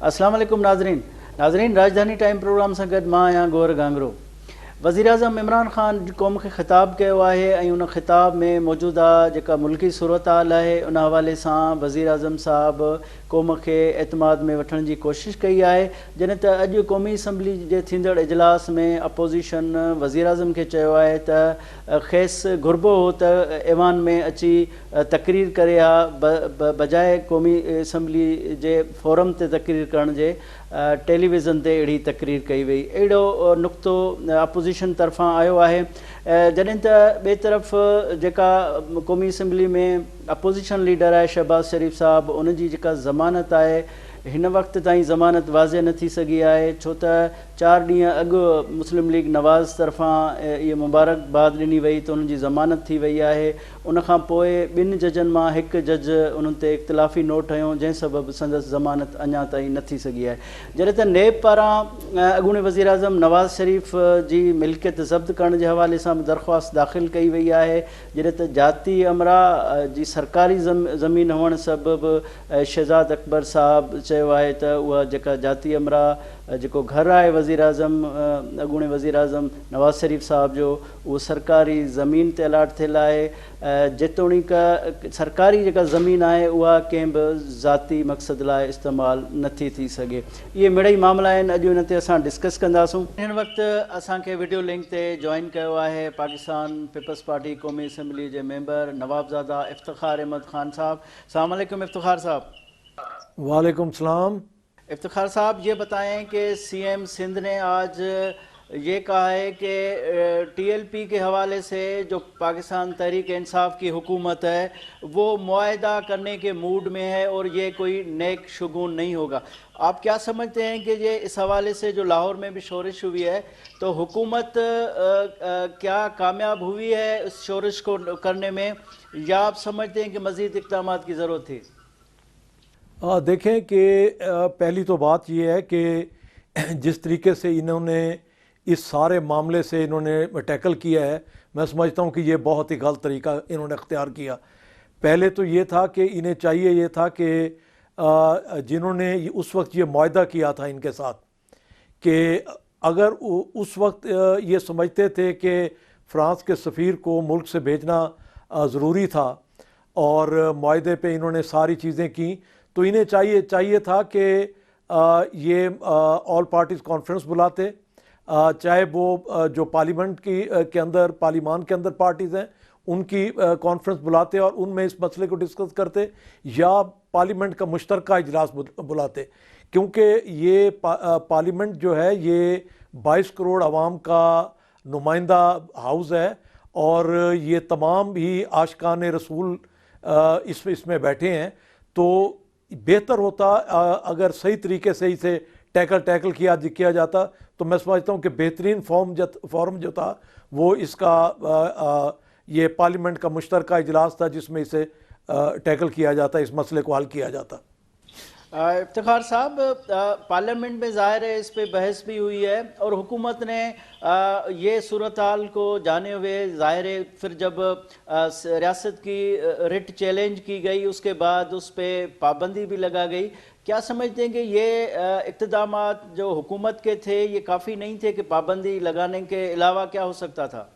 अस्सलाम वालेकुम नाज़रीन राजधानी टाइम प्रोग्राम से गॾु मां आहियां गौर गांगरो। वज़ीर आज़म इमरान ख़ान क़ौम खे ख़िताब कयो आहे ऐं उन ख़िताब में मौजूदा जेका मुल्की सूरत हाल आहे उन हवाले सां वज़ीर आज़म साहब क़ौम खे एतमाद में वठण जी कोशिशि कई आहे। जॾहिं त अॼु क़ौमी असम्बली जे थींदड़ इजलास में अपोज़िशन वज़ीर आज़म खे चयो आहे त खेसि घुरिबो हो त ऐवान में अची तक़रीर करे हा बजाए क़ौमी असम्बली जे फोरम ते तक़रीर करण जे टेलीविज़न ते अहिड़ी तक़रीर कई वई। अहिड़ो नुक़्तो अपोज़िशन तरफ़ां आयो आहे। जॾहिं त ॿिए तरफ़ जेका क़ौमी असम्बली में अपोज़िशन लीडर आहे शहबाज़ शरीफ़ साहब, उन जी जेका ज़मानत आहे हिन वक़्त ताईं ज़मानत वाज़े न थी सघी आहे, छो त 4 ॾींहं अॻु मुस्लिम लीग नवाज़ तरफ़ां इहा मुबारकबाद ॾिनी वई त उन्हनि जी ज़मानत थी वई आहे। उनखां पोइ 2 जजनि मां हिकु जज उन्हनि ते इख़्तिलाफ़ी नोट हयो जंहिं सबबु संदसि ज़मानत अञा ताईं न थी सघी आहे। जॾहिं त नेब पारां अॻूणे वज़ीर आज़म नवाज़ शरीफ़ जी मिल्कियत ज़ब्त करण जे हवाले सां बि दरख़्वास्त दाख़िल कई वई आहे। जॾहिं त जाती अमरा जी सरकारी ज़मीन हुअण सबबु शहज़ाद अकबर साहब चयो आहे त उहा जेका जाती अमरा जेको घरु आहे वज़ीर आज़म अॻूणे वज़ीर आज़म नवाज़ शरीफ़ साहब जो उहो सरकारी ज़मीन ते अलाट थियल आहे, जेतोणीक सरकारी जेका ज़मीन आहे उहा कंहिं बि ज़ाती मक़सद लाइ इस्तेमालु नथी थी सघे। इहे मिड़ई मामला आहिनि, अॼु हिन ते असां डिस्कस कंदासूं। हिन वक़्तु असांखे वीडियो लिंक ते जॉइन कयो आहे पाकिस्तान पीपल्स पार्टी क़ौमी असम्बली जे मेंबर नवाबज़ादा इफ़्तिख़ार अहमद ख़ान साहब। अस्सलाम वालेकुम इफ़्तिख़ार साहब। वालेकुम सलाम। इफ्तिखार साहब ये बताएं कि सीएम सिंध ने आज ये कहा है कि टीएलपी के हवाले से जो पाकिस्तान तहरीक इंसाफ की हुकूमत है वो मुआहदा करने के मूड में है और ये कोई नेक शगुन नहीं होगा। आप क्या समझते हैं कि ये इस हवाले से जो लाहौर में भी शोरिश हुई है तो हुकूमत क्या कामयाब हुई है इस शोरिश को करने में, या आप समझते हैं कि मज़ीद इक़दाम की ज़रूरत थी? देखें कि पहली तो बात यह है कि जिस तरीके से इन्होंने इस सारे मामले से इन्होंने टैकल किया है, मैं समझता हूँ कि ये बहुत ही गलत तरीका इन्होंने अख्तियार किया। पहले तो ये था कि इन्हें चाहिए ये था कि जिन्होंने उस वक्त ये मुआहदा किया था इनके साथ कि अगर उस वक्त ये समझते थे कि फ़्रांस के सफ़ीर को मुल्क से भेजना ज़रूरी था और मुआहदे पे इन्होंने सारी चीज़ें की, तो इन्हें चाहिए था कि ये ऑल पार्टीज़ कॉन्फ्रेंस बुलाते, चाहे वो जो पार्लियामेंट के अंदर पार्लियामान के अंदर पार्टीज़ हैं उनकी कॉन्फ्रेंस बुलाते और उनमें इस मसले को डिस्कस करते, या पार्लियामेंट का मुश्तरका इजलास बुलाते। क्योंकि ये पार्लियामेंट जो है ये 22 करोड़ आवाम का नुमाइंदा हाउस है और ये तमाम ही आशिकान रसूल इसमें बैठे हैं। तो बेहतर होता अगर सही तरीके से इसे टैकल किया जाता, तो मैं समझता हूँ कि बेहतरीन फॉर्म जो था वो इसका ये पार्लियामेंट का मुश्तरका इजलास था जिसमें इसे टैकल किया जाता, इस मसले को हल किया जाता। इफ्तिखार साहब, पार्लियामेंट में ज़ाहिर है इस पे बहस भी हुई है और हुकूमत ने ये सूरत हाल को जाने हुए ज़ाहिर है फिर जब रियासत की रिट चैलेंज की गई उसके बाद उस पर पाबंदी भी लगा गई। क्या समझते हैं कि ये इक़्तिदामात जो हुकूमत के थे ये काफ़ी नहीं थे कि पाबंदी लगाने के अलावा क्या हो सकता था?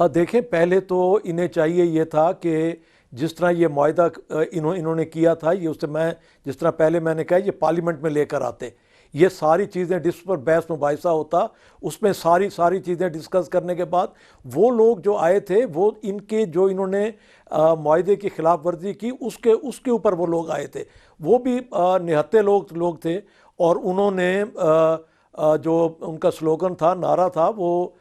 देखें, पहले तो इन्हें चाहिए ये था कि जिस तरह ये मुआहदा इन्होंने किया था, ये उससे मैं जिस तरह पहले मैंने कहा ये पार्लियामेंट में लेकर आते, ये सारी चीज़ें जिस पर बहस मुबाहिसा होता उसमें सारी चीज़ें डिस्कस करने के बाद वो लोग जो आए थे वो इनके जो इन्होंने मुआहदे की खिलाफ वर्जी की उसके ऊपर वो लोग आए थे, वो भी निहत्ते लोग थे और उन्होंने जो उनका स्लोगन था, नारा था, वो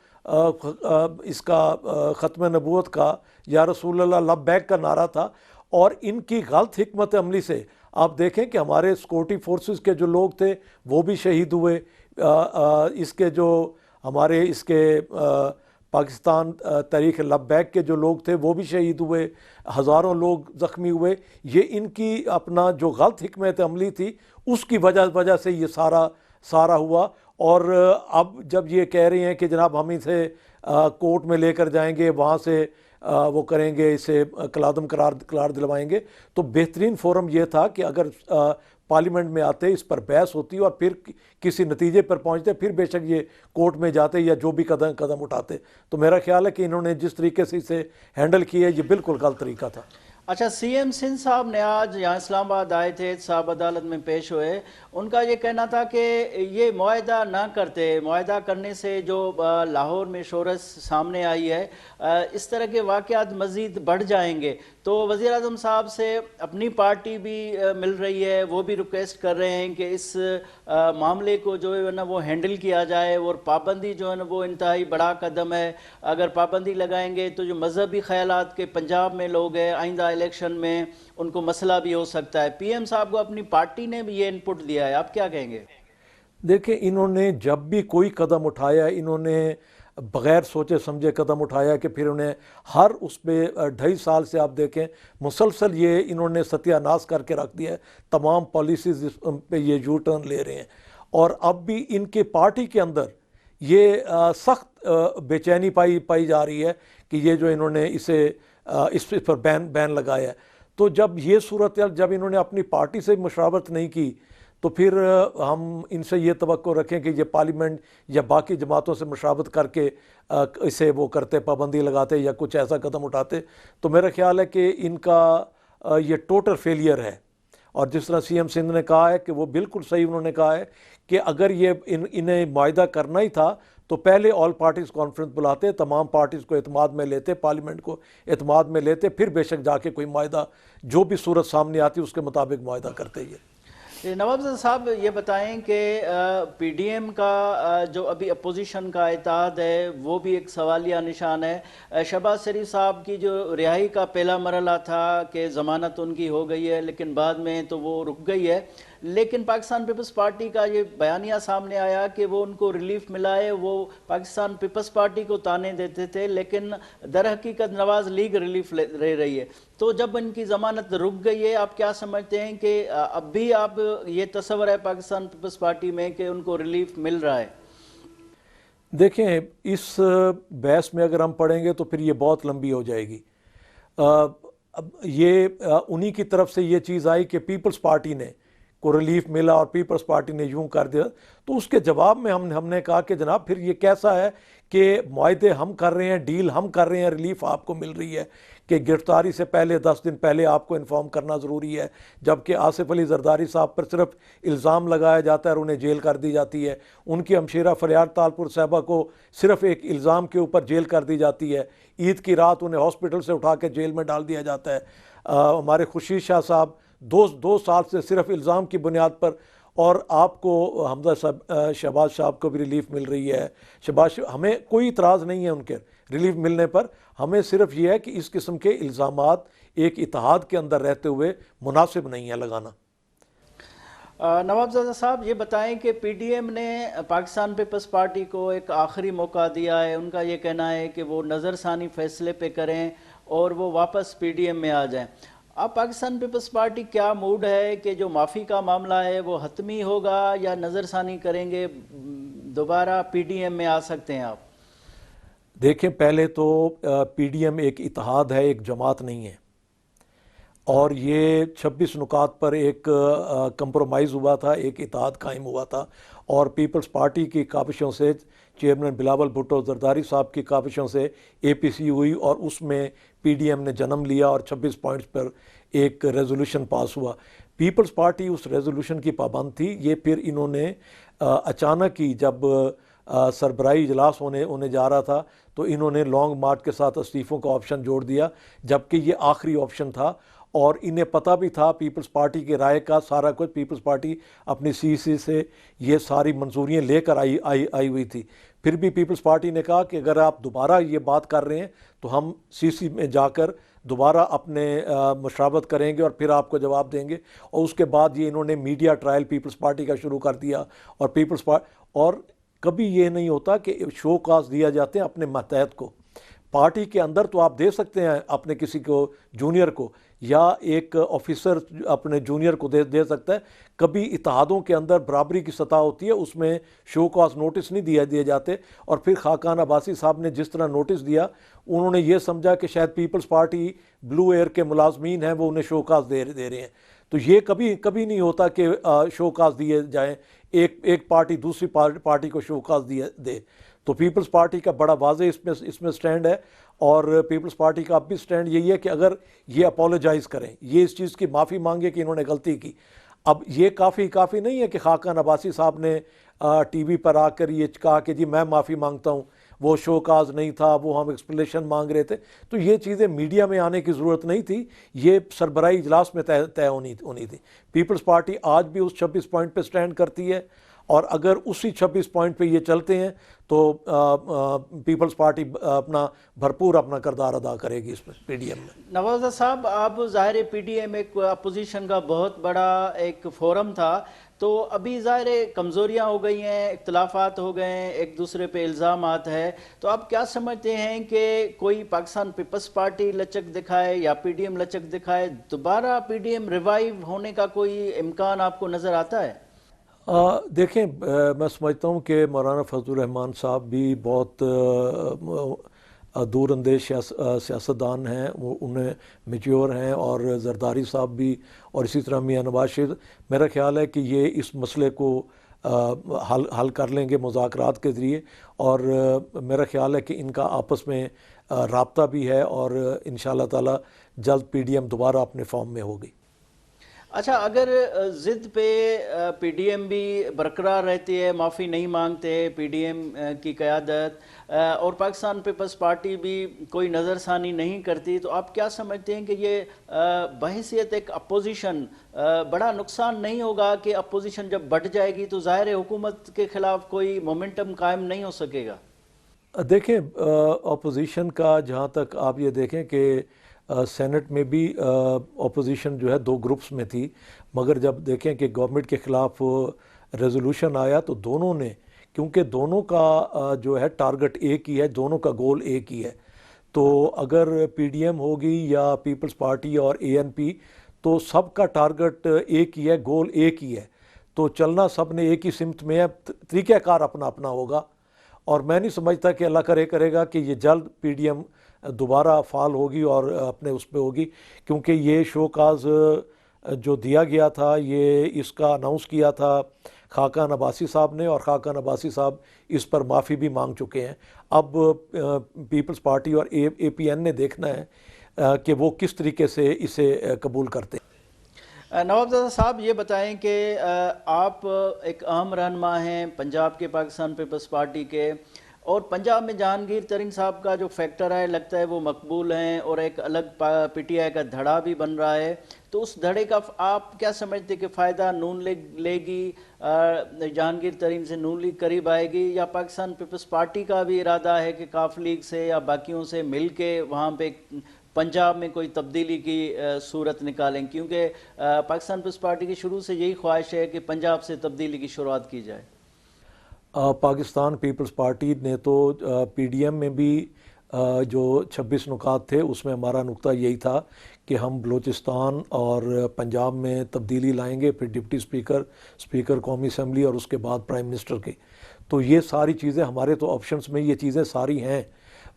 इसका ख़त्म नबूवत का या रसूलुल्लाह लब्बैक का नारा था। और इनकी गलत हिकमत अमली से आप देखें कि हमारे सिक्योरिटी फोर्सेस के जो लोग थे वो भी शहीद हुए, इसके जो हमारे इसके पाकिस्तान तहरीक लब्बैक के जो लोग थे वो भी शहीद हुए, हज़ारों लोग ज़ख्मी हुए। ये इनकी अपना जो गलत हिकमत अमली थी उसकी वजह से ये सारा हुआ। और अब जब ये कह रही हैं कि जनाब हम इसे कोर्ट में लेकर जाएंगे, वहाँ से वो करेंगे, इसे कलादम करार दिलवाएंगे, तो बेहतरीन फोरम ये था कि अगर पार्लियामेंट में आते, इस पर बहस होती और फिर किसी नतीजे पर पहुंचते, फिर बेशक ये कोर्ट में जाते या जो भी कदम कदम उठाते। तो मेरा ख्याल है कि इन्होंने जिस तरीके से इसे हैंडल किया ये बिल्कुल गलत तरीका था। अच्छा, सीएम सिंध साहब ने आज यहाँ इस्लामाबाद आए थे, साहब अदालत में पेश हुए। उनका ये कहना था कि ये मुआहदा ना करते, मुआहदा करने से जो लाहौर में शोरश सामने आई है, इस तरह के वाक़यात मज़ीद बढ़ जाएंगे। तो वज़ीर आज़म साहब से अपनी पार्टी भी मिल रही है, वो भी रिक्वेस्ट कर रहे हैं कि इस मामले को जो है ना वो हैंडल किया जाए, और पाबंदी जो है ना वो इंतहाई बड़ा कदम है। अगर पाबंदी लगाएंगे तो जो मजहबी ख्यालात के पंजाब में लोग हैं, आइंदा इलेक्शन में उनको मसला भी हो सकता है। पीएम साहब को अपनी पार्टी ने भी ये इनपुट दिया है, आप क्या कहेंगे? देखिए, इन्होंने जब भी कोई कदम उठाया, इन्होंने बग़ैर सोचे समझे कदम उठाया कि फिर उन्हें हर उस पर 2.5 साल से आप देखें मुसलसल ये इन्होंने सत्यानाश करके रख दिया है। तमाम पॉलिसीज़ पे ये यू टर्न ले रहे हैं, और अब भी इनके पार्टी के अंदर ये सख्त बेचैनी पाई जा रही है कि ये जो इन्होंने इस पर बैन लगाया है। तो जब ये सूरत, जब इन्होंने अपनी पार्टी से मुशावरत नहीं की, तो फिर हम इनसे ये तवक्को रखें कि ये पार्लियामेंट या बाकी जमातों से मुशावरत करके इसे वो करते, पाबंदी लगाते या कुछ ऐसा कदम उठाते। तो मेरा ख्याल है कि इनका ये टोटल फेलियर है। और जिस तरह सीएम सिंध ने कहा है कि वो बिल्कुल सही उन्होंने कहा है कि अगर ये इन्हें मुआहदा करना ही था तो पहले ऑल पार्टीज़ कॉन्फ्रेंस बुलाते, तमाम पार्टीज़ को एतमाद में लेते, पार्लियामेंट को एतमाद में लेते, फिर बेशक जाके कोई मुआहदा जो भी सूरत सामने आती उसके मुताबिक मुआहदा करते ही है। नवाब साहब ये बताएं कि पीडीएम का जो अभी अपोजिशन का इत्तेहाद है वो भी एक सवालिया निशान है। शहबाज शरीफ साहब की जो रिहाई का पहला मरहला था कि ज़मानत उनकी हो गई है, लेकिन बाद में तो वो रुक गई है। लेकिन पाकिस्तान पीपल्स पार्टी का ये बयानिया सामने आया कि वो उनको रिलीफ मिला है, वो पाकिस्तान पीपल्स पार्टी को ताने देते थे, लेकिन दर हकीकत नवाज लीग रिलीफ ले रही है। तो जब इनकी ज़मानत रुक गई है, आप क्या समझते हैं कि अब भी आप ये तस्वर है पाकिस्तान पीपल्स पार्टी में कि उनको रिलीफ मिल रहा है? देखें, इस बहस में अगर हम पढ़ेंगे तो फिर ये बहुत लंबी हो जाएगी। अब ये उन्हीं की तरफ से ये चीज़ आई कि पीपल्स पार्टी ने को रिलीफ मिला और पीपल्स पार्टी ने यूं कर दिया। तो उसके जवाब में हमने कहा कि जनाब फिर ये कैसा है कि मुआहदे हम कर रहे हैं, डील हम कर रहे हैं, रिलीफ आपको मिल रही है कि गिरफ्तारी से पहले 10 दिन पहले आपको इन्फॉर्म करना ज़रूरी है, जबकि आसिफ अली जरदारी साहब पर सिर्फ इल्ज़ाम लगाया जाता है और उन्हें जेल कर दी जाती है। उनकी हमशीरा फरियाद तालपुर साहबा को सिर्फ एक इल्ज़ाम के ऊपर जेल कर दी जाती है। ईद की रात उन्हें हॉस्पिटल से उठा के जेल में डाल दिया जाता है। हमारे खुर्शीद शाह साहब दो साल से सिर्फ इल्ज़ाम की बुनियाद पर, और आपको हमजा साहब शहबाज साहब को भी रिलीफ मिल रही है। हमें कोई इतराज़ नहीं है उनके रिलीफ मिलने पर, हमें सिर्फ ये है कि इस किस्म के इल्ज़ामात एक इत्तेहाद के अंदर रहते हुए मुनासिब नहीं है लगाना। नवाबजादा साहब ये बताएं कि पीडीएम ने पाकिस्तान पीपल्स पार्टी को एक आखिरी मौका दिया है। उनका ये कहना है कि वो नज़रसानी फैसले पे करें और वो वापस पीडीएम में आ जाएं। अब पाकिस्तान पीपल्स पार्टी क्या मूड है कि जो माफ़ी का मामला है वो हतमी होगा या नज़रसानी करेंगे, दोबारा पीडीएम में आ सकते हैं आप? देखें, पहले तो पीडीएम एक इत्तेहाद है, एक जमात नहीं है, और ये 26 नुकात पर एक कंप्रोमाइज़ हुआ था, एक इत्तेहाद कायम हुआ था। और पीपल्स पार्टी की काविशों से, चेयरमैन बिलावल भुट्टो जरदारी साहब की काविशों से एपीसी हुई और उसमें पीडीएम ने जन्म लिया और 26 पॉइंट्स पर एक रेजोल्यूशन पास हुआ। पीपल्स पार्टी उस रेजोल्यूशन की पाबंद थी। ये फिर इन्होंने अचानक ही जब सरबराही इजलास होने जा रहा था तो इन्होंने लॉन्ग मार्च के साथ इस्तीफ़ों का ऑप्शन जोड़ दिया, जबकि ये आखिरी ऑप्शन था। और इन्हें पता भी था पीपल्स पार्टी की राय का सारा कुछ, पीपल्स पार्टी अपनी सीसी से ये सारी मंजूरियाँ लेकर आई हुई थी। फिर भी पीपल्स पार्टी ने कहा कि अगर आप दोबारा ये बात कर रहे हैं तो हम सीसी में जाकर दोबारा अपने मशावरत करेंगे और फिर आपको जवाब देंगे। और उसके बाद ये इन्होंने मीडिया ट्रायल पीपल्स पार्टी का शुरू कर दिया। और कभी ये नहीं होता कि शो कास्ट दिया जाते हैं अपने मतहत को। पार्टी के अंदर तो आप दे सकते हैं अपने किसी को जूनियर को, या एक ऑफिसर अपने जूनियर को दे सकता है। कभी इत्तेहादों के अंदर बराबरी की सतह होती है, उसमें शो काज नोटिस नहीं दिए जाते। और फिर खाकान अब्बासी साहब ने जिस तरह नोटिस दिया, उन्होंने ये समझा कि शायद पीपल्स पार्टी ब्लू एयर के मुलाजमीन हैं, वो उन्हें शो काज दे रहे हैं। तो ये कभी कभी नहीं होता कि शोकाज दिए जाएं, एक पार्टी दूसरी पार्टी को शोकाज दिए दे। तो पीपल्स पार्टी का बड़ा वाज़ेह इसमें स्टैंड है, और पीपल्स पार्टी का अब भी स्टैंड यही है कि अगर ये अपोलोजाइज़ करें, ये इस चीज़ की माफ़ी मांगे कि इन्होंने गलती की। अब ये काफ़ी नहीं है कि खाकान अब्बासी साहब ने टीवी पर आकर ये कहा कि जी मैं माफ़ी मांगता हूँ, वो शोकाज नहीं था, वो हम एक्सप्लेनेशन मांग रहे थे। तो ये चीज़ें मीडिया में आने की ज़रूरत नहीं थी, ये सरबराही इजलास में तय होनी थी। पीपल्स पार्टी आज भी उस 26 पॉइंट पे स्टैंड करती है, और अगर उसी 26 पॉइंट पे ये चलते हैं तो पीपल्स पार्टी भरपूर अपना किरदार अदा करेगी इस पीडीएम में। नवाज़ा साहब, आप ज़ाहिर पीडीएम एक अपोजिशन का बहुत बड़ा एक फोरम था, तो अभी ज़ाहिर कमज़ोरियाँ हो गई हैं, इख्तलाफात हो गए हैं, एक दूसरे पे इल्ज़ामात है, तो आप क्या समझते हैं कि कोई पाकिस्तान पीपल्स पार्टी लचक दिखाए या पीडीएम लचक दिखाए, दोबारा पीडीएम रिवाइव होने का कोई इम्कान आपको नज़र आता है? देखें, मैं समझता हूँ कि मौलाना फजलुर रहमान साहब भी बहुत दूरअंदेश सियासतदान हैं, वो उन्हें मैच्योर हैं, और जरदारी साहब भी, और इसी तरह मियां नवाज शरीफ। मेरा ख्याल है कि ये इस मसले को हल कर लेंगे मुज़ाकरात के ज़रिए, और मेरा ख्याल है कि इनका आपस में राब्ता भी है, और इंशाअल्लाह ताला जल्द पीडीएम दोबारा अपने फॉर्म में होगी। अच्छा, अगर ज़िद पे पीडीएम भी बरकरार रहती है, माफ़ी नहीं मांगते पीडीएम की क़यादत, और पाकिस्तान पीपल्स पार्टी भी कोई नज़रसानी नहीं करती, तो आप क्या समझते हैं कि ये बहैसियत एक अपोजिशन बड़ा नुकसान नहीं होगा कि अपोजिशन जब बढ़ जाएगी तो ज़ाहिर हुकूमत के ख़िलाफ़ कोई मोमेंटम कायम नहीं हो सकेगा? देखें, अपोजिशन का जहाँ तक आप ये देखें कि सेनेट में भी अपोजिशन जो है 2 ग्रुप्स में थी, मगर जब देखें कि गवर्नमेंट के ख़िलाफ़ रेजोल्यूशन आया तो दोनों ने, क्योंकि दोनों का जो है टारगेट एक ही है, दोनों का गोल एक ही है, तो अगर पीडीएम होगी या पीपल्स पार्टी और एएनपी, तो सबका टारगेट एक ही है, गोल एक ही है, तो चलना सब ने एक ही सिमत में है, तरीक़ाकार अपना अपना होगा। और मैं नहीं समझता कि अल्लाह करेगा कि ये जल्द पीडीएम दोबारा फाल होगी और अपने उस पर होगी, क्योंकि ये शोकाज जो दिया गया था, ये इसका अनाउंस किया था खाकान अब्बासी साहब ने, और खाकान अब्बासी साहब इस पर माफ़ी भी मांग चुके हैं। अब पीपल्स पार्टी और एपीएन ने देखना है कि वो किस तरीके से इसे कबूल करते हैं। नवाबजादा साहब, ये बताएं कि आप एक अहम रहनुमा हैं पंजाब के पाकिस्तान पीपल्स पार्टी के, और पंजाब में जहांगीर तरीन साहब का जो फैक्टर है लगता है वो मकबूल हैं, और एक अलग पीटीआई का धड़ा भी बन रहा है, तो उस धड़े का आप क्या समझते कि फ़ायदा नून लीग लेगी, जहांगीर तरीन से नून लीग करीब आएगी, या पाकिस्तान पीपल्स पार्टी का भी इरादा है कि काफ लीग से या बाकियों से मिल के वहाँ पे पंजाब में कोई तब्दीली की सूरत निकालें, क्योंकि पाकिस्तान पीपल्स पार्टी की शुरू से यही ख्वाहिश है कि पंजाब से तब्दीली की शुरुआत की जाए। पाकिस्तान पीपल्स पार्टी ने तो पीडीएम में भी जो 26 नुकात थे उसमें हमारा नुक्ता यही था कि हम बलूचिस्तान और पंजाब में तब्दीली लाएंगे, फिर डिप्टी स्पीकर कौमी असम्बली और उसके बाद प्राइम मिनिस्टर के। तो ये सारी चीज़ें हमारे तो ऑप्शंस में ये चीज़ें सारी हैं,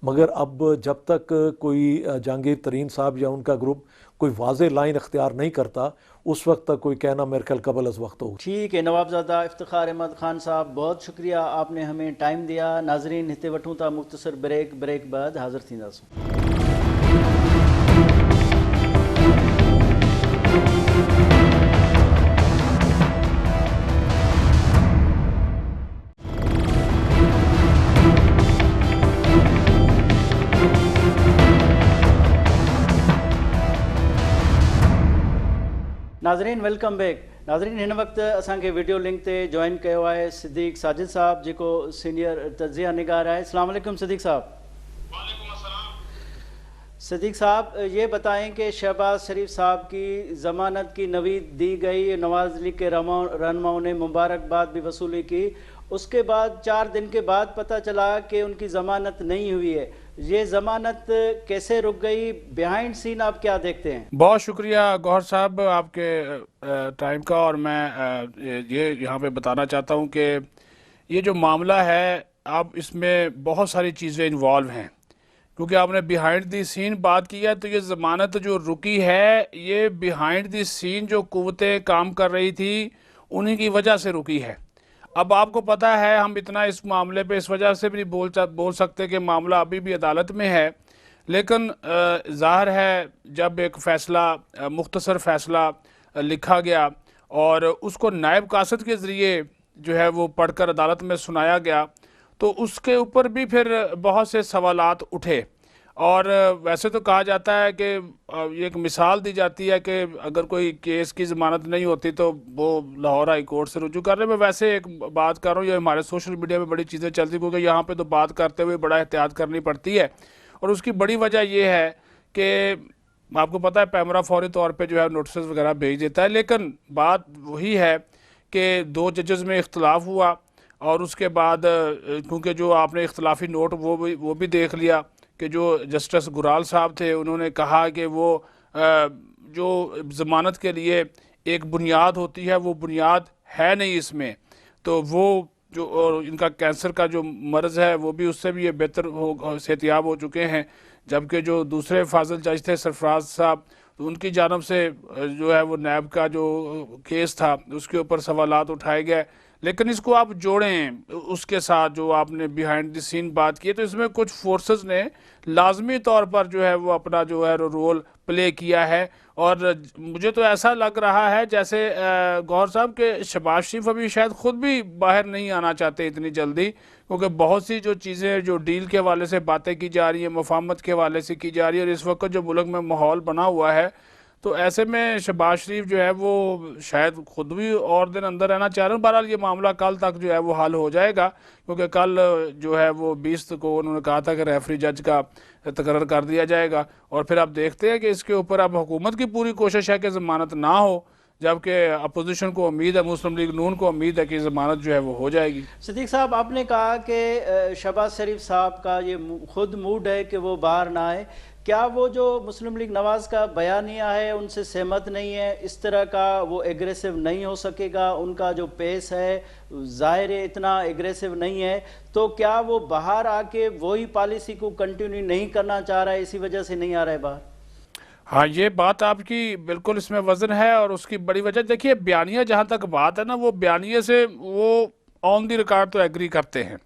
मगर अब जब तक कोई जहांगीर तरीन साहब या उनका ग्रुप कोई वाज़े लाइन अख्तियार नहीं करता, उस वक्त तक कोई कहना मेरे ख्याल कबल अज़ वक्त होगा। ठीक है नवाबजादा इफ्तिखार अहमद खान साहब, बहुत शुक्रिया, आपने हमें टाइम दिया। नाजरीन, हिते वठूं था मुख्तसर ब्रेक बाद हाज़िर थींदासूं। नाज़रीन, वेलकम बैक। नाज़रीन, हिन वक्त असांखे वीडियो लिंक ते जॉइन किया है सिद्दीक साजिद साहब, जो सीनियर तजिया निगार है। अस्सलाम वालेकुम सिद्दीक साहब। सिद्दीक साहब, ये बताएं कि शहबाज शरीफ साहब की ज़मानत की नवीद दी गई, नवाज लीग के रहनुमाओं ने मुबारकबाद भी वसूली की, उसके बाद 4 दिन के बाद पता चला कि उनकी ज़मानत नहीं हुई है। ये ज़मानत कैसे रुक गई? बिहाइंड सीन आप क्या देखते हैं? बहुत शुक्रिया गौहर साहब आपके टाइम का, और मैं ये यहाँ पे बताना चाहता हूँ कि ये जो मामला है, अब इसमें बहुत सारी चीज़ें इन्वॉल्व हैं, क्योंकि आपने बिहाइंड द सीन बात की है, तो ये ज़मानत जो रुकी है ये बिहाइंड द सीन जो कुव्वतें काम कर रही थी उन्हीं की वजह से रुकी है। अब आपको पता है, हम इतना इस मामले पे इस वजह से भी नहीं बोल सकते कि मामला अभी भी अदालत में है, लेकिन ज़ाहिर है जब एक फ़ैसला मुख्तसर फ़ैसला लिखा गया और उसको नायब कासद के ज़रिए जो है वो पढ़कर अदालत में सुनाया गया, तो उसके ऊपर भी फिर बहुत से सवालात उठे। और वैसे तो कहा जाता है कि ये एक मिसाल दी जाती है कि अगर कोई केस की ज़मानत नहीं होती तो वो लाहौर हाई कोर्ट से रुजू कर रहे। मैं वैसे एक बात कर रहा हूँ, ये हमारे सोशल मीडिया में बड़ी चीज़ें चलती, क्योंकि यहाँ पे तो बात करते हुए बड़ा एहतियात करनी पड़ती है। और उसकी बड़ी वजह यह है कि आपको पता है पैमरा फौरी तौर पे जो है नोटिस वगैरह भेज देता है, लेकिन बात वही है कि दो जजेस में इख्तलाफ हुआ और उसके बाद क्योंकि जो आपने इख्तलाफी नोट वो भी देख लिया कि जो जस्टिस गुराल साहब थे उन्होंने कहा कि वो जो ज़मानत के लिए एक बुनियाद होती है वो बुनियाद है नहीं इसमें, तो वो जो और इनका कैंसर का जो मर्ज़ है वो भी उससे भी ये बेहतर हो सेहतियाब हो चुके हैं। जबकि जो दूसरे फाजिल जज थे सरफराज साहब, तो उनकी जानब से जो है वो नैब का जो केस था उसके ऊपर सवालात उठाए गए। लेकिन इसको आप जोड़ें उसके साथ जो आपने बिहाइंड द सीन बात की, तो इसमें कुछ फोर्सेस ने लाजमी तौर पर जो है वो अपना जो है रोल प्ले किया है। और मुझे तो ऐसा लग रहा है जैसे गौहर साहब के शहबाज शरीफ अभी शायद ख़ुद भी बाहर नहीं आना चाहते इतनी जल्दी, क्योंकि बहुत सी जो चीज़ें जो डील के हवाले से बातें की जा रही हैं, मुफाहमत के हवाले से की जा रही है, और इस वक्त जो मुल्क में माहौल बना हुआ है, तो ऐसे में शहबाज शरीफ जो है वो शायद खुद भी और दिन अंदर रहना चाह रहे हैं। बहरहाल ये मामला कल तक जो है वो हल हो जाएगा, क्योंकि कल जो है वो 20 को उन्होंने कहा था कि रेफरी जज का तकर्रर कर दिया जाएगा। और फिर आप देखते हैं कि इसके ऊपर अब हुकूमत की पूरी कोशिश है कि ज़मानत ना हो, जबकि अपोजिशन को उम्मीद है, मुस्लिम लीग नून को उम्मीद है कि ज़मानत जो है वो हो जाएगी। सिद्दीक साहब, आपने कहा कि शहबाज शरीफ साहब का ये खुद मूड है कि वो बाहर ना आए, क्या वो जो मुस्लिम लीग नवाज़ का बयानिया है उनसे सहमत नहीं है? इस तरह का वो एग्रेसिव नहीं हो सकेगा, उनका जो पेस है ज़ाहिर है इतना एग्रेसिव नहीं है, तो क्या वो बाहर आके वही पॉलिसी को कंटिन्यू नहीं करना चाह रहा है, इसी वजह से नहीं आ रहा है बाहर? हाँ, ये बात आपकी बिल्कुल इसमें वजन है, और उसकी बड़ी वजह देखिए बयानिया जहाँ तक बात है ना, वो बयानिए से वो ऑन द रिकॉर्ड तो एग्री करते हैं,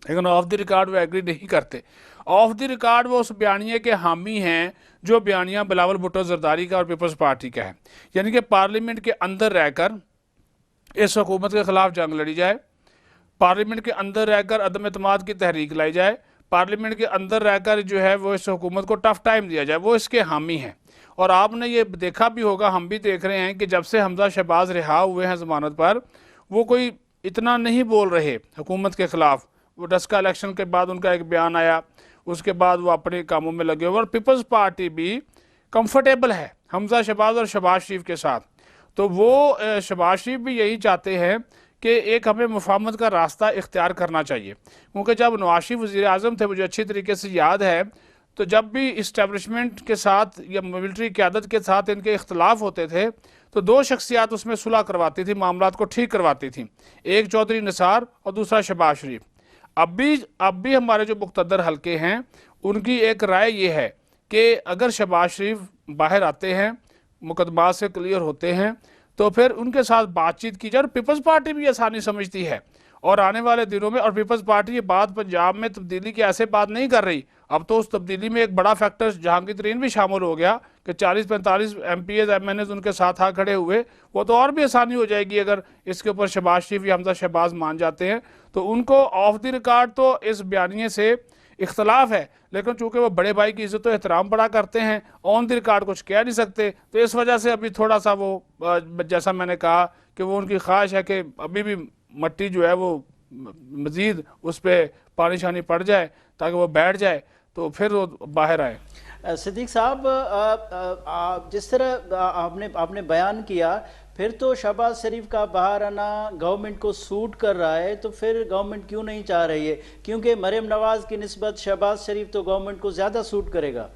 लेकिन ऑफ द रिकॉर्ड वो एग्री नहीं करते। ऑफ द रिकॉर्ड वो उस बयानिए के हामी हैं जो बयानिया बिलावल भुट्टो जरदारी का और पीपल्स पार्टी का है, यानी कि पार्लियामेंट के अंदर रहकर इस हुकूमत के खिलाफ जंग लड़ी जाए, पार्लियामेंट के अंदर रहकर अदम एतमाद की तहरीक लाई जाए, पार्लियामेंट के अंदर रहकर जो है वो इस हुकूमत को टफ टाइम दिया जाए, वो इसके हामी हैं। और आपने ये देखा भी होगा, हम भी देख रहे हैं कि जब से हमजा शहबाज रिहा हुए हैं ज़मानत पर, वो कोई इतना नहीं बोल रहे हुकूमत के ख़िलाफ़। वो डस्का इलेक्शन के बाद उनका एक बयान आया, उसके बाद वो अपने कामों में लगे हुए, और पीपल्स पार्टी भी कंफर्टेबल है हमजा शहबाज और शहबाज शरीफ के साथ। तो वो शहबाज शरीफ भी यही चाहते हैं कि एक हमें मुफाहमत का रास्ता इख्तियार करना चाहिए, क्योंकि जब नवाज शरीफ वज़ीर आज़म थे, मुझे अच्छी तरीके से याद है, तो जब भी इस्टेब्लिशमेंट के साथ या मिलिट्री क़यादत के साथ इनके इख्तलाफ होते थे, तो दो शख्सियात उसमें सुलह करवाती थी, मामलात को ठीक करवाती थी, एक चौधरी निसार और दूसरा शहबाज शरीफ। अब भी हमारे जो मुक़्तदर हल्के हैं उनकी एक राय ये है कि अगर शहबाज शरीफ बाहर आते हैं, मुकदमा से क्लियर होते हैं, तो फिर उनके साथ बातचीत की जाए। और पीपल्स पार्टी भी आसानी समझती है, और आने वाले दिनों में, और पीपल्स पार्टी ये बात पंजाब में तब्दीली की ऐसे बात नहीं कर रही, अब तो उस तब्दीली में एक बड़ा फैक्टर जहांगीर तरीन भी शामिल हो गया कि 40-45 MPs MNAs उनके साथ आ खड़े हुए, वो तो और भी आसानी हो जाएगी अगर इसके ऊपर शहबाज शरीफ या हमजा शहबाज मान जाते हैं। तो उनको ऑफ द रिकॉर्ड तो इस बयानिए से इख्तलाफ है, लेकिन चूंकि वो बड़े भाई की इज्जत एहतराम बड़ा करते हैं, ऑन द रिकॉर्ड कुछ कह नहीं सकते, तो इस वजह से अभी थोड़ा सा वो जैसा मैंने कहा कि वो उनकी ख्वाहिश है कि अभी भी मट्टी जो है वो मज़ीद उस पर पानी शानी पड़ जाए ताकि वो बैठ जाए, तो फिर वो बाहर आए। सिद्दीक साहब, जिस तरह आपने बयान किया, फिर तो शहबाज शरीफ का बाहर आना गवर्नमेंट को सूट कर रहा है, तो फिर गवर्नमेंट क्यों नहीं चाह रही है? क्योंकि मरियम नवाज की निस्बत शहबाज शरीफ तो गवर्नमेंट को ज़्यादा सूट करेगा।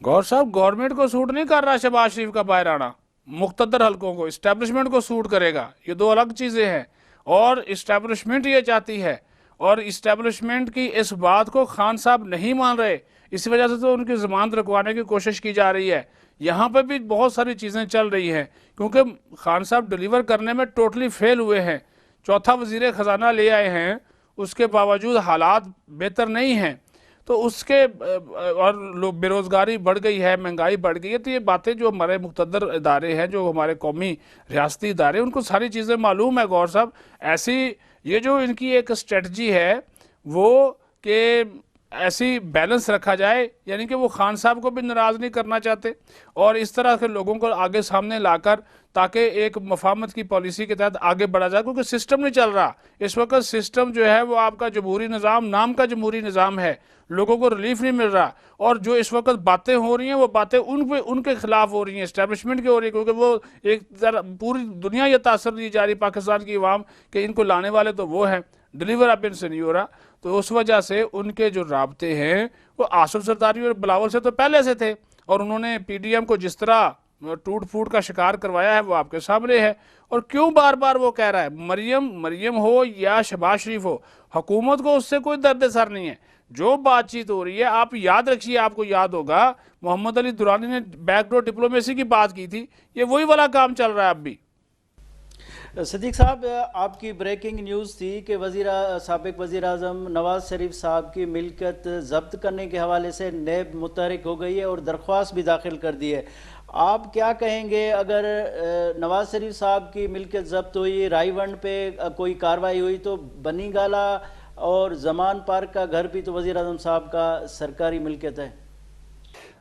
गौर साहब, गवर्नमेंट को सूट नहीं कर रहा शहबाज शरीफ का बाहर आना, मुक़्तदर हल्कों को, इस्टेब्लिशमेंट को सूट करेगा। ये दो अलग चीज़ें हैं, और इस्टेब्लिशमेंट ये चाहती है और इस्टेब्लिशमेंट की इस बात को खान साहब नहीं मान रहे, इसी वजह से तो उनकी जमानत रुकवाने की कोशिश की जा रही है। यहाँ पर भी बहुत सारी चीज़ें चल रही हैं, क्योंकि खान साहब डिलीवर करने में टोटली फेल हुए हैं। चौथा वजीर ख़जाना ले आए हैं, उसके बावजूद हालात बेहतर नहीं हैं, तो उसके और लोग बेरोज़गारी बढ़ गई है, महंगाई बढ़ गई है। तो ये बातें जो हमारे मुक़तदर इदारे हैं, जो हमारे कौमी रियासती इदारे, उनको सारी चीज़ें मालूम है। गौर साहब, ऐसी ये जो इनकी एक स्ट्रेटजी है वो कि ऐसी बैलेंस रखा जाए, यानी कि वो खान साहब को भी नाराज़ नहीं करना चाहते और इस तरह के लोगों को आगे सामने लाकर ताकि एक मफाहमत की पॉलिसी के तहत आगे बढ़ा जाए, क्योंकि सिस्टम नहीं चल रहा इस वक्त। सिस्टम जो है वो आपका जमहूरी निज़ाम, नाम का जमहूरी निज़ाम है, लोगों को रिलीफ नहीं मिल रहा। और जो इस वक्त बातें हो रही हैं वो बातें उनके खिलाफ हो रही हैं, इस्टेब्लिशमेंट की हो रही है, क्योंकि वो एक तरह पूरी दुनिया ये तासर दी जा रही पाकिस्तान की अवाम कि इनको लाने वाले तो वो हैं, डिलीवर अब इनसे नहीं हो रहा। तो उस वजह से उनके जो राब्ते हैं वो आसिफ जरदारी और बिलावल से तो पहले से थे, और उन्होंने PDM को जिस तरह टूट फूट का शिकार करवाया है वो आपके सामने है। और क्यों बार बार वो कह रहा है, मरियम हो या शहबाज शरीफ हो, हुकूमत को उससे कोई दर्द सर नहीं है। जो बातचीत हो रही है, आप याद रखिए, आपको याद होगा मोहम्मद अली दुरानी ने बैकडोर डिप्लोमेसी की बात की थी, ये वही वाला काम चल रहा है अब भी। सदीक साहब, आपकी ब्रेकिंग न्यूज़ थी कि साबिक वज़ीर आज़म नवाज़ शरीफ साहब की मिल्कियत ज़ब्त करने के हवाले से नैब मुतहरिक हो गई है और दरख्वास्त भी दाखिल कर दी है। आप क्या कहेंगे अगर नवाज़ शरीफ साहब की मिल्कियत ज़ब्त हुई, रायवंड पे कोई कार्रवाई हुई, तो बनी गाला और जमान पार्क का घर भी तो वज़ीर आज़म साहब का सरकारी मिल्कियत है।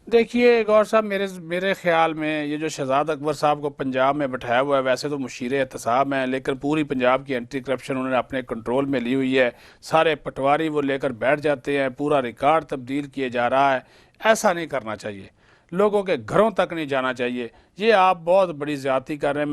देखिए गौर साहब, मेरे ख्याल में ये जो शहजाद अकबर साहब को पंजाब में बैठाया हुआ है, वैसे तो मुशीर एहतसाब हैं, लेकिन पूरी पंजाब की एंटी करप्शन उन्होंने अपने कंट्रोल में ली हुई है। सारे पटवारी वो लेकर बैठ जाते हैं, पूरा रिकॉर्ड तब्दील किए जा रहा है। ऐसा नहीं करना चाहिए, लोगों के घरों तक नहीं जाना चाहिए। ये आप बहुत बड़ी ज़्यादती कर रहे हैं।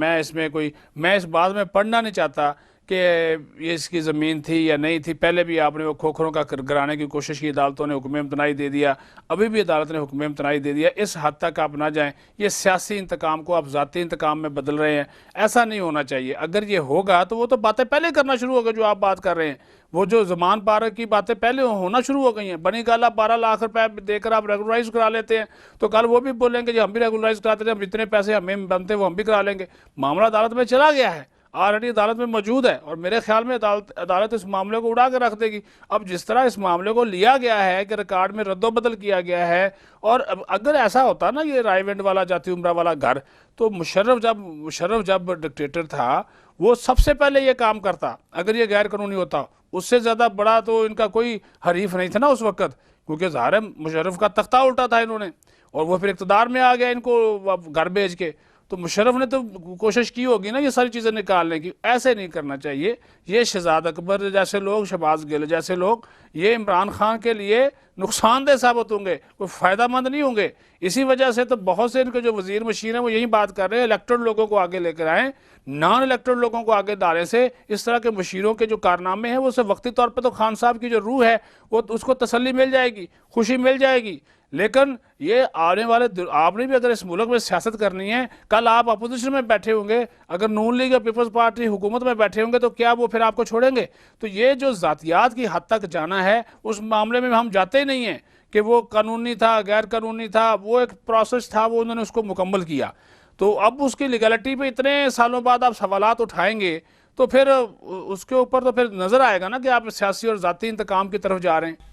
मैं इस बात में पढ़ना नहीं चाहता कि ये इसकी ज़मीन थी या नहीं थी। पहले भी आपने वो खोखरों का गिराने की कोशिश की, अदालतों ने हुक्म इम्तनाई दे दिया, अभी भी अदालत ने हुक्म इम्तनाई दे दिया। इस हद तक आप ना जाएं, ये सियासी इंतकाम को आप ज़ाती इंतकाम में बदल रहे हैं, ऐसा नहीं होना चाहिए। अगर ये होगा तो वो तो बातें पहले करना शुरू हो गए जो आप बात कर रहे हैं। वो जो जमान पार्क की बातें पहले होना शुरू हो गई हैं। बनी गाला 12 लाख रुपए देकर आप रेगुलराइज करा लेते हैं, तो कल वो भी बोलेंगे जी हम भी रेगुलराइज कराते हैं, हम जितने पैसे हमें बनते हैं वो हम भी करा लेंगे। मामला अदालत में चला गया है, ऑलरेडी अदालत में मौजूद है, और मेरे ख्याल में अदालत इस मामले को उड़ा के रख देगी। अब जिस तरह इस मामले को लिया गया है कि रिकॉर्ड में रद्दोबदल किया गया है, और अगर ऐसा होता ना ये रायवेंड वाला जाती उम्रा वाला घर, तो मुशर्रफ जब डिक्टेटर था वो सबसे पहले ये काम करता, अगर ये गैर कानूनी होता। उससे ज़्यादा बड़ा तो इनका कोई हरीफ नहीं था ना उस वक्त, क्योंकि ज़ाहिर है मुशर्रफ का तख्ता उल्टा था इन्होंने, और वो फिर इक़्तिदार में आ गया इनको घर भेज के। तो मुशर्रफ ने तो कोशिश की होगी ना ये सारी चीज़ें निकालने की। ऐसे नहीं करना चाहिए। ये शहजाद अकबर जैसे लोग, शहबाज गिल जैसे लोग, ये इमरान खान के लिए नुकसानदेह साबित होंगे, कोई फ़ायदा मंद नहीं होंगे। इसी वजह से तो बहुत से इनके जो वजीर मशीर हैं वो यही बात कर रहे हैं, इलेक्टेड लोगों को आगे लेकर आएँ, नॉन इलेक्टेड लोगों को आगे डालने से इस तरह के मशीरों के जो कारनामे हैं वो सिर्फ वक्ती तौर पर तो खान साहब की जो रूह है वो उसको तसल्ली मिल जाएगी, खुशी मिल जाएगी। लेकिन ये आने वाले आपने भी अगर इस मुल्क में सियासत करनी है, कल आप अपोजिशन में बैठे होंगे, अगर नून लीग या पीपल्स पार्टी हुकूमत में बैठे होंगे, तो क्या वो फिर आपको छोड़ेंगे? तो ये जो ज़ातियात की हद तक जाना है उस मामले में हम जाते ही नहीं हैं कि वो कानूनी था गैर कानूनी था, वो एक प्रोसेस था, वो उन्होंने उसको मुकम्मल किया। तो अब उसकी लीगलिटी पे इतने सालों बाद आप सवालात उठाएंगे तो फिर उसके ऊपर तो फिर नज़र आएगा ना कि आप सियासी और ज़ाती इंतकाम की तरफ जा रहे हैं।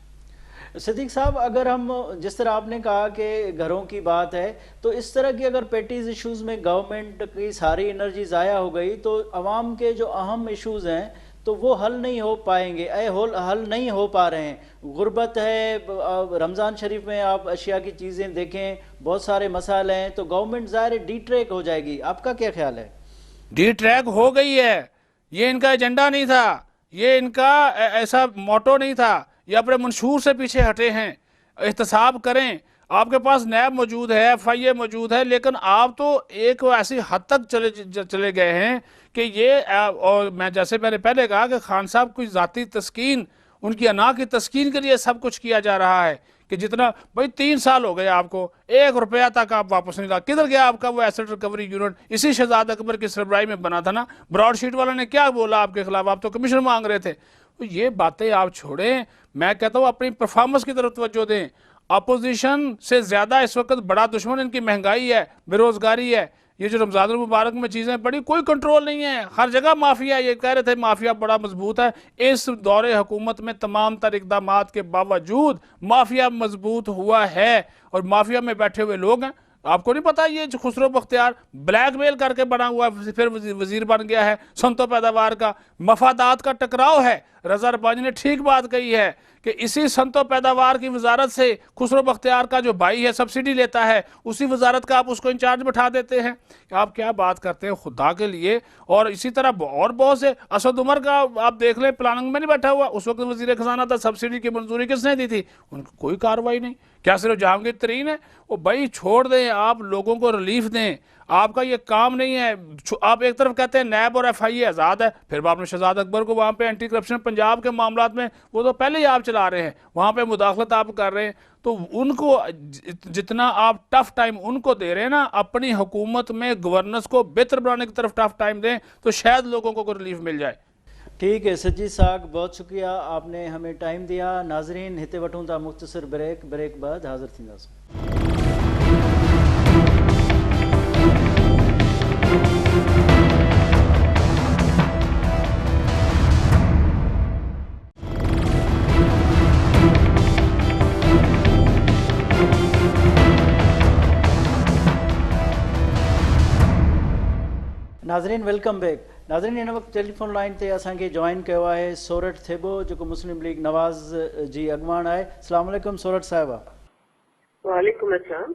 सदीक साहब, अगर हम जिस तरह आपने कहा कि घरों की बात है, तो इस तरह की अगर पेटीज इश्यूज़ में गवर्नमेंट की सारी एनर्जी ज़ाया हो गई तो अवाम के जो अहम इश्यूज़ हैं तो वो हल नहीं हो पाएंगे, हल नहीं हो पा रहे हैं। गुर्बत है, रमज़ान शरीफ में आप अशिया की चीज़ें देखें, बहुत सारे मसाले हैं, तो गवर्नमेंट ज़ाहिर डी ट्रैक हो जाएगी। आपका क्या ख्याल है? डी ट्रैक हो गई है, ये इनका एजेंडा नहीं था, ये इनका ऐसा मोटो नहीं था, ये अपने मंशूर से पीछे हटे हैं। एहतसाब करें, आपके पास नैब मौजूद है, FIA मौजूद है, लेकिन आप तो एक ऐसी हद तक चले गए हैं कि ये, और मैं जैसे मैंने पहले कहा कि खान साहब की ज़ाती तस्कीन, उनकी अना की तस्कीन के लिए सब कुछ किया जा रहा है कि जितना भाई 3 साल हो गए आपको, 1 रुपया तक आप वापस नहीं ला। किधर गया आपका वो एसेट रिकवरी यूनिट? इसी शहजाद अकबर की सरबराही में बना था ना। ब्रॉडशीट वाला ने क्या बोला आपके खिलाफ? आप तो कमीशन मांग रहे थे, तो ये बातें आप छोड़ें। मैं कहता हूँ अपनी परफॉर्मेंस की तरफ तवज्जो दें। अपोजिशन से ज़्यादा इस वक्त बड़ा दुश्मन इनकी महंगाई है, बेरोज़गारी है। ये जो रमज़ान मुबारक में चीज़ें पड़ी, कोई कंट्रोल नहीं है, हर जगह माफिया। ये कह रहे थे माफिया बड़ा मजबूत है, इस दौरे हुकूमत में तमाम तर इक़दाम के बावजूद माफिया मजबूत हुआ है और माफिया में बैठे हुए लोग हैं। आपको नहीं पता ये जो खुसरो बख्तियार ब्लैकमेल करके बना हुआ फिर वजीर बन गया है। संतो पैदावार का मफादात का टकराव है। रजा रब्बानी ने ठीक बात कही है कि इसी संतो पैदावार की वजारत से खुसरो बख्तियार का जो भाई है सब्सिडी लेता है, उसी वजारत का आप उसको इंचार्ज बैठा देते हैं। आप क्या बात करते हैं खुदा के लिए। और इसी तरह और बहुत से, असद उमर का आप देख लें, प्लानिंग में नहीं बैठा हुआ, उस वक्त वजीर खजाना था। सब्सिडी की मंजूरी किसने दी थी? उनकी कोई कार्रवाई नहीं। क्या सिर्फ जहांगीर तरीन है? वो भाई छोड़ दें, आप लोगों को रिलीफ दें, आपका ये काम नहीं है। आप एक तरफ कहते हैं नैब और FIA आज़ाद है, फिर आपने शहजाद अकबर को वहाँ पे एंटी करप्शन पंजाब के मामलात में वो तो पहले ही आप चला रहे हैं, वहाँ पे मुदाखलत आप कर रहे हैं। तो उनको जितना आप टफ टाइम उनको दे रहे हैं ना, अपनी हुकूमत में गवर्नेंस को बेहतर बनाने की तरफ टफ टाइम दें तो शायद लोगों को रिलीफ मिल जाए। ठीक है सज्जी साहब, बहुत शुक्रिया, आपने हमें टाइम दिया। नाजरीन हिते वठूं था मुख्तसर ब्रेक बाद हाज़िर थींदासीं। नाज़रीन वेलकम बैक। नाज़रीन इन वक्त टेलीफोन लाइन ते असांखे जॉइन किया है सोरठ थेबो, जो मुस्लिम लीग नवाज़ जी अॻवान है। अस्सलाम वालेकुम सोरठ साहिबा। वालेकुम अस्सलाम।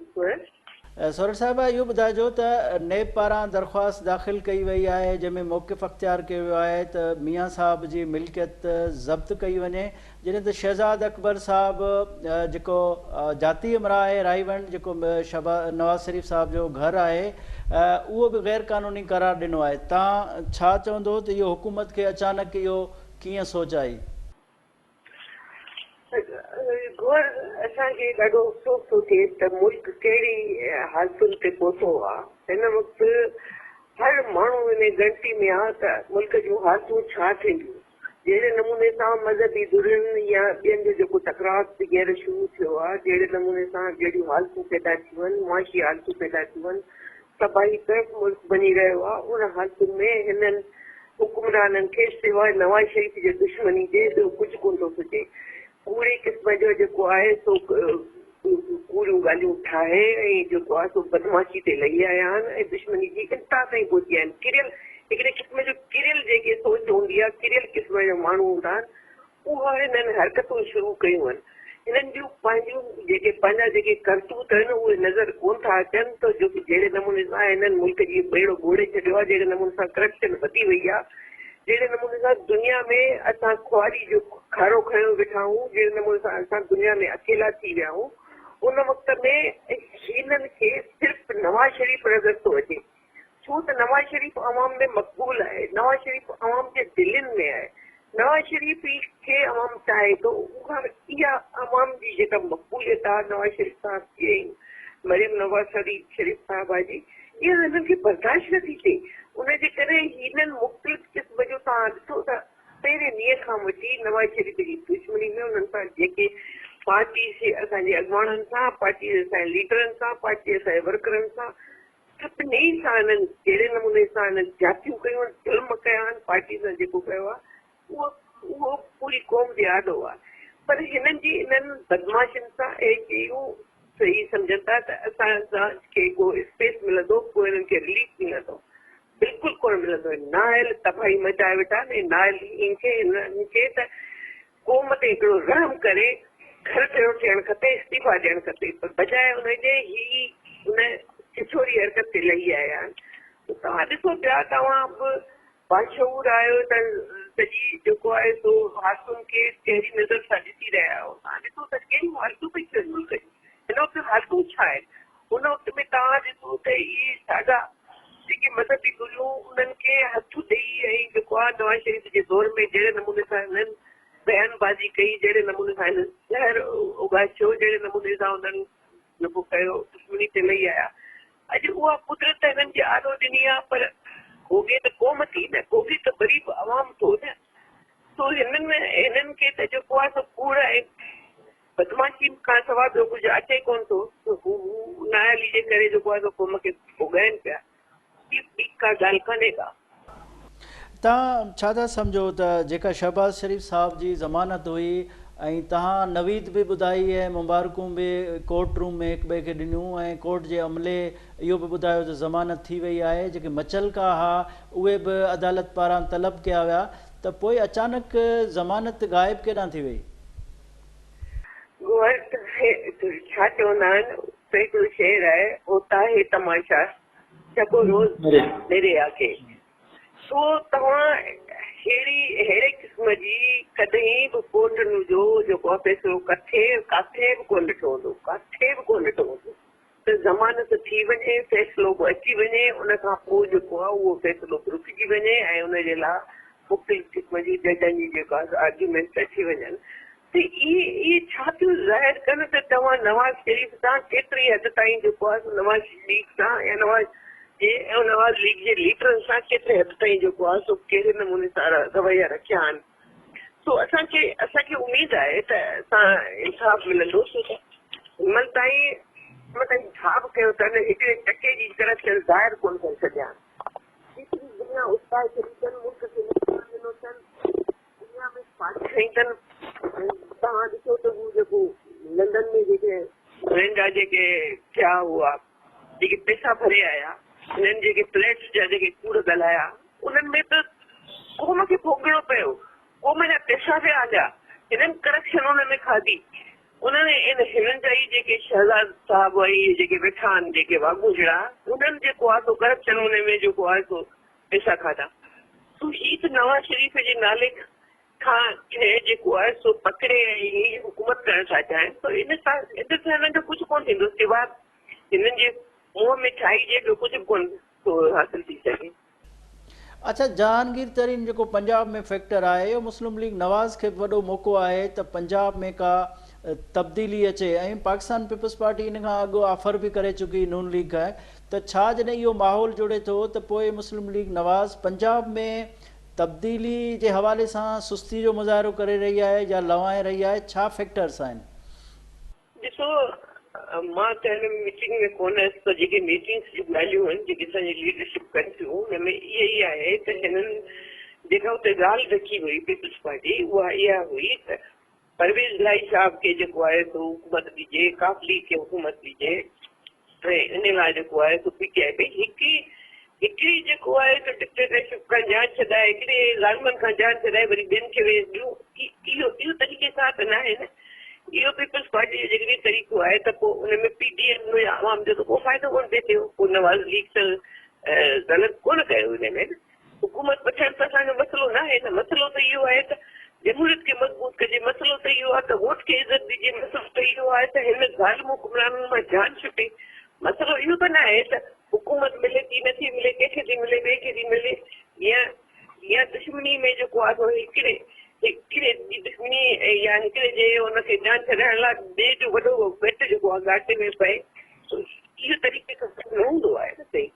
सोरठ साहिबा, इहो ॿुधाइजो त नेब पारां दरख़्वास्त दाख़िल कई वई आहे जंहिंमें मौक़िफ़ अख़्तियार कयो वियो आहे त मियाँ साहब जी मिल्कियत ज़ब्त कई वञे, जॾहिं त शहजाद अकबर साहब जेको जाती इमरा आहे राईवंड, जेको नवाज़ शरीफ़ साहब जो घर आहे, उहो बि गैर क़ानूनी करार ॾिनो आहे। तव्हां छा चवंदो त इहो हुकूमत खे अचानक इहो कीअं सोच आई? गोर असांखे ॾाढो अफ़सोस थो थिए त मुल्क कहिड़ी हालतुनि ते पहुतो आहे। हिन वक़्तु हर माण्हू इन गिनती में आहे त मुल्क जूं हालतूं छा थींदियूं। जहिड़े नमूने सां मज़हबी दुरनि या ॿियनि जो जेको टकराव हींअर शुरू थियो आहे, जहिड़े नमूने सां जहिड़ियूं हालतूं पैदा थियूं आहिनि, मुआशी हालतूं पैदा थियूं आहिनि, तबाही तरफ़ मुल्क बनी रहियो आहे। उन हालतुनि में हिननि हुकुमराननि खे सवाइ नवाज़ शरीफ़ जे दुश्मनी जे ॿियो कुझु कोन थो सोचे। पूरे क़िस्म जो जेको आहे सो कूड़ियूं ॻाल्हियूं ठाहे ऐं जेको आहे सो बदमाशी ते लही आया आहिनि ऐं दुश्मनी जी इंता ताईं पहुची आहिनि। किरियल हिकिड़े क़िस्म जो किरियल जेके सोच हूंदी आहे, किरियल क़िस्म जा माण्हू हूंदा आहिनि, उहा हिननि हरकतूं शुरू कयूं आहिनि। हिननि जूं पंहिंजूं पंहिंजा जेके करतूत आहिनि उहे नज़र कोन था अचनि त जो जहिड़े नमूने सां हिननि मुल्क जी ॿेड़ो ॻोड़े छॾियो आहे, जहिड़े नमूने सां करप्शन वधी वई आहे, जहिड़े नमूने सां दुनिया में असां खुआरी जो खारो खयो वेठा आहियूं, जहिड़े नमूने सां असां दुनिया में अकेला थी विया आहियूं, उन वक़्त में हिननि खे सिर्फ़ु नवाज़ शरीफ़ नज़र थो अचे। छो त नवाज़ शरीफ़ अवाम में मक़बूल आहे, नवाज़ शरीफ़ अवाम जे दिलनि में आहे, नवाज़ शरीफ़ खे अवाम चाहे थो। उहा इहा अवाम जी जेका मक़बूलियत आहे नवाज़ शरीफ़ साहब जी, मरियम नवाज़ शरीफ़ साहिबा जी, इहा हिननि खे बर्दाश्त नथी थिए। उनजे करे हिननि मुख़्तलिफ़ क़िस्म जो तव्हां ॾिसो त पहिरें ॾींहं खां वठी नवाज़ शरीफ़ जी दुश्मनी में उन्हनि सां जेके पार्टी असांजे अॻवाननि सां, पार्टी असांजे लीडरनि सां, पार्टी असांजे वर्करनि सां, सभिनी सां हिननि जहिड़े नमूने सां हिननि जातियूं कयूं आहिनि, ज़ुल्म कया आहिनि, पार्टी सां जेको कयो आहे उहो पूरी क़ौम जे आॾो आहे। पर हिननि जी इन्हनि बदमाशनि सां ऐं इहो सही सम्झनि था त असांखे को स्पेस मिलंदो, को हिननि खे रिलीफ मिलंदो, बिल्कुलु कोन मिलंदो। नायल तबाही मचाए वेठा आहिनि। नायल हिननि खे त क़ौम ते हिकिड़ो रहम करे घर थियणु खपे, इस्तीफ़ा ॾियणु खपे, पर बजाए हुनजे ही हुन छिछोरी हरकत ते लही आया आहिनि। तव्हां ॾिसो पिया, तव्हां बि बाशऊर आहियो त सॼी जेको आहे सो हालतुनि खे कहिड़ी नज़र सां ॾिसी रहिया आहियो। तव्हां ॾिसो त कहिड़ियूं हालतूं पई थियनि मुल्क जूं। हिन वक़्तु हालतूं छा आहिनि? हुन वक़्त में तव्हां ॾिसो त इहे ॾाढा जेके मज़हबी गुरूं उन्हनि खे हथु ॾेई ऐं जेको आहे नवाज़ शरीफ़ जे दौर में जहिड़े नमूने सां हिननि बयानबाज़ी कई, जहिड़े नमूने सां हिननि ज़हर उगाचियो, जहिड़े नमूने सां हुननि जेको कयो दुश्मनी ते लही आया। अॼु उहा कुदरत हिननि जे आॾो ॾिनी आहे, पर कोगे त क़ौम थी न, कोगे त ग़रीब अवाम थो न। तो हिननि खे त जेको आहे सो कूड़ ऐं बदमाशी खां सवाइ ॿियो कुझु अचे कोन थो, हू नायाली जे करे जेको आहे सो कौम खे भोॻाइनि पिया, ॿी का ॻाल्हि कान्हे का। तव्हां छा था सम्झो त जेका शहबाज़ शरीफ़ साहब जी ज़मानत हुई ऐं तव्हां नवीद बि ॿुधाई ऐं मुबारकूं बि कोर्ट रूम में हिक ॿिए खे ॾिनियूं ऐं कोर्ट जे अमले इहो बि ॿुधायो त ज़मानत थी वई आहे, जेके मचलका हुआ उहे बि अदालत पारां तलब कया विया, त पोइ अचानक ज़मानत गाइब केॾां थी वई? छा चवंदा आहिनि, हिकिड़ो शेर आहे, होता है तमाशा चको रोज़ मेरे आके। सो तव्हां अहिड़े क़िस्म जी कॾहिं बि कोर्ट जो जेको फैसलो किथे बि कोन ॾिठो हूंदो, किथे बि कोन ॾिठो हूंदो त ज़मानत थी वञे, फैसलो बि अची वञे, उन खां पोइ जेको आहे उहो फैसलो बि रुकिजी वञे ऐं उनजे लाइ मुख़्तलिफ़ क़िस्म जी जजनि जी जेका आर्ग्यूमेंट्स अची वञनि। त इहे छा थियूं ज़ाहिर कनि त तव्हां नवाज़ शरीफ़ सां केतिरी हद ताईं जेको आहे नवाज़ लीग सां या नवाज़ लीग जे लीडरनि सां केतिरे हद ताईं जेको आहे सो कहिड़े नमूने सां रवैया रखिया आहिनि। सो असांखे उमेद आहे त असां इंसाफ़ मिलंदो, छो त हिनमहिल ताईं छा बि कयो अथनि, हिकिड़े टके जी करप्शन ज़ाहिर कोन करे छॾिया आहिनि। केतिरी दुनिया उस्ताद छॾी अथनि, मुल्क खे नुक़सानु ॾिनो अथनि, दुनिया में पार्टी खई अथनि। तव्हां ॾिसो त हू जेको लंडन में जेके ब्रेंडा जेके थिया हुआ, जेके पैसा भरे आया, हिननि जेके फ्लैट्स जा जेके कूड़ ॻाल्हाया, उन्हनि में त क़ौम खे भोगणो पियो, क़ौम जा पैसा पिया हलिया, हिननि करप्शन उन में खाधी। हिननि जा ई जेके शहज़ाद साहब ऐं जेके वेठा आहिनि जेके वागुजड़ा, उन्हनि जेको आहे सो करप्शन उन में जेको आहे सो पैसा खाधा। सो ही त नवाज़ शरीफ़ जे नाले खां जेको आहे सो पकड़े ऐं हुकूमत करण था चाहिनि, त इन सां हिननि जो कुझु कोन थींदो सवाइ हिननि जे मुंहं में ठाही जे ॿियो कुझु बि कोन थो हासिल थी सघे। अच्छा, जहांगीर तरीन जेको पंजाब में फैक्टर आहे, इहो मुस्लिम लीग नवाज़ खे वॾो मौक़ो आहे त पंजाब में का तब्दीली अचे, ऐं पाकिस्तान पीपल्स पार्टी इन खां अॻु ऑफर बि करे चुकी नून लीग खां, त छा जॾहिं इहो माहौल जुड़े थो त पोइ मुस्लिम लीग नवाज़ पंजाब में तब्दीली जे हवाले सां सुस्ती जो मुज़ाहिरो करे रही आहे या लवाए रही आहे? छा फैक्टर्स आहिनि? ॾिसो, मां त हिन मीटिंग में कोन हुयसि, त जेके मीटिंग्स जूं ॻाल्हियूं आहिनि जेके असांजी लीडरशिप कनि थियूं, हुन में इहा ई आहे त हिननि जेका हुते ॻाल्हि रखी हुई पीपल्स पार्टी, उहा इहा हुई त परवेज़ इलाही साहब खे जेको आहे सो हुकूमत ॾिजे, काफ लीग खे हुकूमत ॾिजे, ऐं इन लाइ जेको आहे सो पीटीआई भई हिकिड़ी जेको आहे सो डिक्टेटरशिप खां जान छॾाए, हिकिड़े ज़ालिमनि खां जान छॾाए वरी ॿियनि खे वेही ॾियूं, इहो तरीक़े सां त न आहे न। इहो पीपल्स पार्टी जो जेकॾहिं तरीक़ो आहे त पोइ उनमें पीडीएम या आवाम जो त को फ़ाइदो कोन पिए थियो। पोइ नवाज़ लीग त ग़लति कोन कयो हिन में, हुकूमत वठण त असांजो मसइलो न आहे न। मसइलो त इहो आहे त जमहूरियत खे मज़बूत कजे, मसइलो त इहो आहे त वोट खे इज़त ॾिजे, मसइलो त इहो आहे त हिन ज़ालिम हुकुमराननि मां जान छुटे। मसइलो इहो त न आहे त हुकूमत मिले थी नथी मिले, कंहिंखे थी मिले ॿिए खे थी मिले, या दुश्मनी में जेको आहे सो हिकिड़े जी दुश्मनी या हिकिड़े जे हुनखे जान छॾाइण लाइ ॿिए जो वॾो पेट जेको आहे घाटे में पए, इहो तरीक़े सां न हूंदो आहे न सही।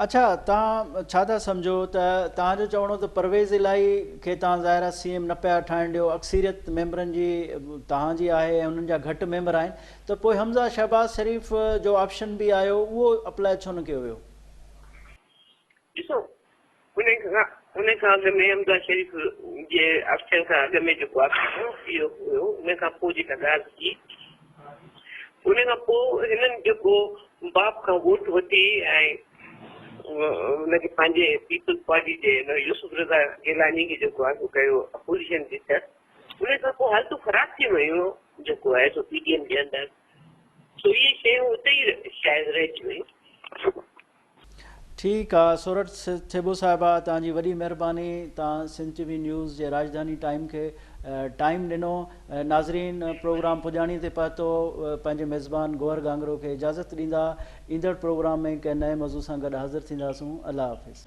अच्छा, तव्हां छा था सम्झो त तव्हांजो चवणो त परवेज़ इलाही खे तव्हां ज़ाहिर आहे CM न पिया ठाहिण ॾियो, अक्सरियत मेंबरनि जी तव्हांजी आहे ऐं हुननि जा घटि मेंबर आहिनि, त पोइ हमज़ा शहबाज़ शरीफ़ जो ऑप्शन बि आयो, उहो अप्लाई छो न कयो वियो? ॾिसो, उन खां अॻु में हमज़ा शरीफ़ जे ऑप्शन खां अॻु में जेको आहे इहो हुयो, उन खां पोइ जेका ॻाल्हि थी, उन खां पोइ हिननि जेको बाप खां वोट वठी ऐं हुनखे पंहिंजे पीपल्स पार्टी जे यूसुफ रज़ा गिलानी खे जेको आहे कयो अपोजिशन टीचर, उन खां पोइ हालतूं ख़राब थी वियूं जेको आहे सो PDM जे अंदरि, सो इहे शयूं उते ई शायदि रहिजी वियूं। ठीकु आहे, सूरत थिबो साहिबा, तव्हांजी वॾी महिरबानी, तव्हां सिंध टीवी न्यूज़ जे राजधानी टाइम खे टाइम ॾिनो। नाज़रीन, प्रोग्राम पुॼाणी ते पहुतो, पंहिंजे मेज़बान गौहर गांगरो खे इजाज़त ॾींदा। ईंदड़ प्रोग्राम में कंहिं नए मौज़ू सां गॾु हाज़िर थींदासूं। अल्लाह हाफ़िज़।